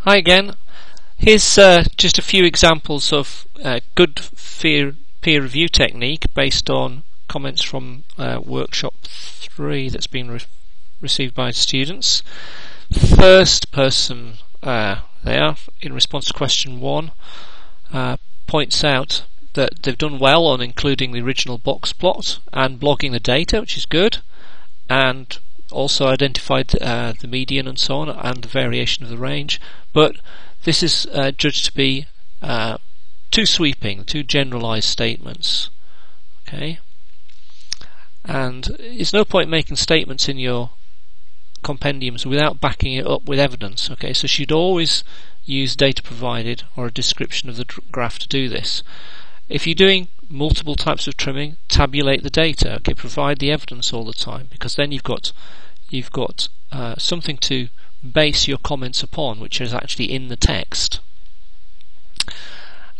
Hi again. Here's just a few examples of good peer review technique based on comments from workshop 3 that's been received by students. First person there, in response to question 1, points out that they've done well on including the original box plot and blogging the data, which is good, and also identified the median and so on, and the variation of the range, but this is judged to be too sweeping, too generalized statements. Okay, and there's no point making statements in your compendiums without backing it up with evidence. Okay, so you'd always use data provided or a description of the graph to do this. If you're doing multiple types of trimming, tabulate the data. Okay, provide the evidence all the time, because then you've got something to base your comments upon, which is actually in the text.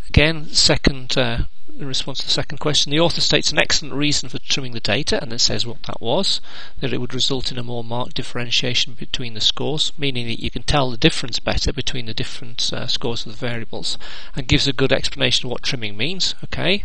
Again, in response to the second question, the author states an excellent reason for trimming the data, and then says what that was, that it would result in a more marked differentiation between the scores, meaning that you can tell the difference better between the different scores of the variables, and gives a good explanation of what trimming means. Okay,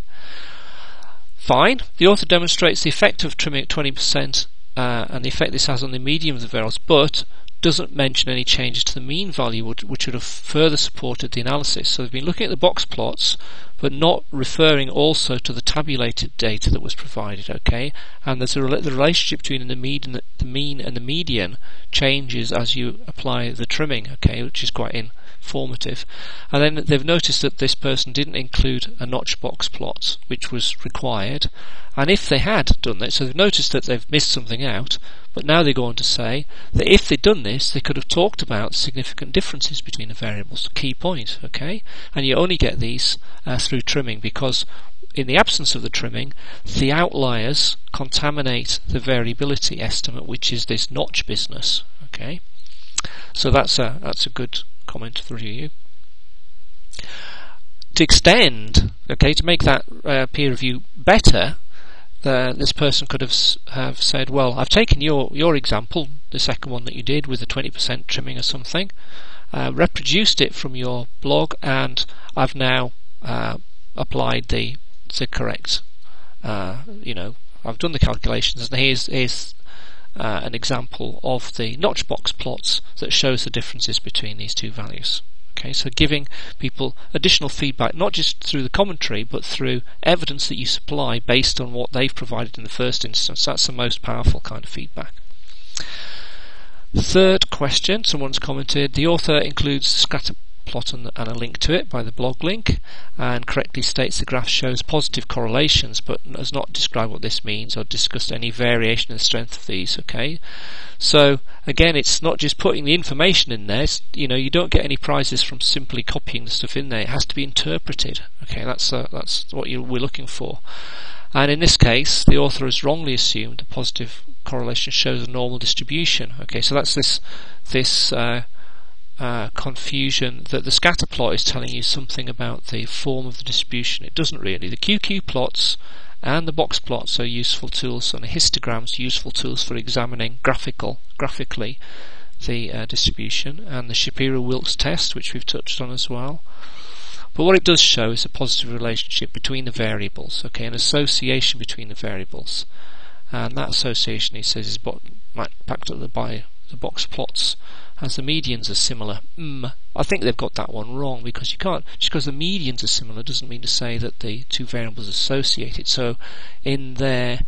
fine. The author demonstrates the effect of trimming at 20% and the effect this has on the median of the variables, but doesn't mention any changes to the mean value, which would have further supported the analysis. So they've been looking at the box plots, but not referring also to the tabulated data that was provided. Okay, and there's the relationship between the mean and the median changes as you apply the trimming. Okay, which is quite informative. And then they've noticed that this person didn't include a notch box plot, which was required. And if they had done that, so they've noticed that they've missed something out, but now they go on to say that if they'd done this, they could have talked about significant differences between the variables. Key point, okay? And you only get these through trimming, because in the absence of the trimming, the outliers contaminate the variability estimate, which is this notch business. Okay, so that's a good comment for review. To extend, okay, to make that peer review better, this person could have said, well, I've taken your example, the second one that you did with the 20% trimming or something, reproduced it from your blog, and I've now applied the correct, I've done the calculations, and here's an example of the notch box plots that shows the differences between these two values. Okay, so giving people additional feedback, not just through the commentary, but through evidence that you supply based on what they've provided in the first instance. That's the most powerful kind of feedback. Third question, someone's commented, the author includes scatter plot and a link to it by the blog link, and correctly states the graph shows positive correlations, but has not described what this means or discussed any variation in the strength of these. Okay, so again, it's not just putting the information in there. You don't get any prizes from simply copying the stuff in there. It has to be interpreted. Okay, that's what we're looking for. And in this case, the author has wrongly assumed a positive correlation shows a normal distribution. Okay, so that's this confusion that the scatter plot is telling you something about the form of the distribution. It doesn't really. The QQ plots and the box plots are useful tools, and the histograms are useful tools for examining graphically the distribution, and the Shapiro-Wilks test, which we've touched on as well. But what it does show is a positive relationship between the variables, okay, an association between the variables, and that association, he says, is backed up by the box plots, as the medians are similar. I think they've got that one wrong, because you can't, just because the medians are similar doesn't mean to say that the two variables are associated. So in their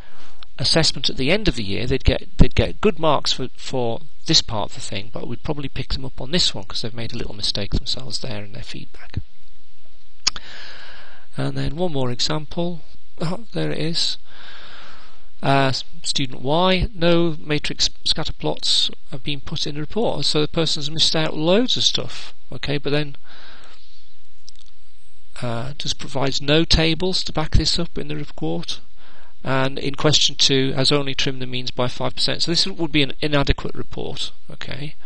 assessment at the end of the year, they'd get good marks for this part of the thing, but we'd probably pick them up on this one because they've made a little mistake themselves there in their feedback. And then one more example. There it is. Student Y, no matrix scatter plots have been put in the report, so the person's missed out loads of stuff. Okay, but then just provides no tables to back this up in the report, and in question 2 has only trimmed the means by 5%. So this would be an inadequate report. Okay,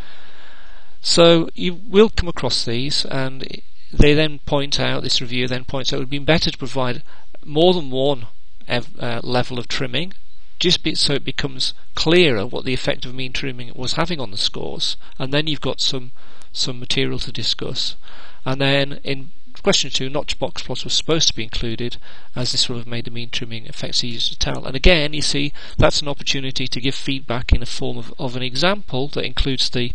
so you will come across these, and they then point out, this reviewer then points out, it would have been better to provide more than one level of trimming so it becomes clearer what the effect of mean trimming was having on the scores, and then you've got some material to discuss. And then in question 2, notch box plots was supposed to be included, as this will have made the mean trimming effects easier to tell. And again, you see, that's an opportunity to give feedback in the form of an example that includes the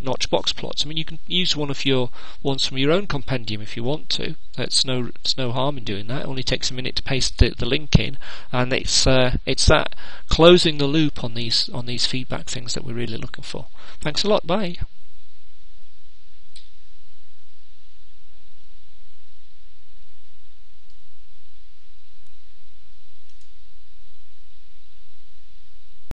notch box plots. I mean, you can use one of your ones from your own compendium if you want to. There's no harm in doing that. It only takes a minute to paste the link in, and it's that closing the loop on these feedback things that we're really looking for. Thanks a lot. Bye.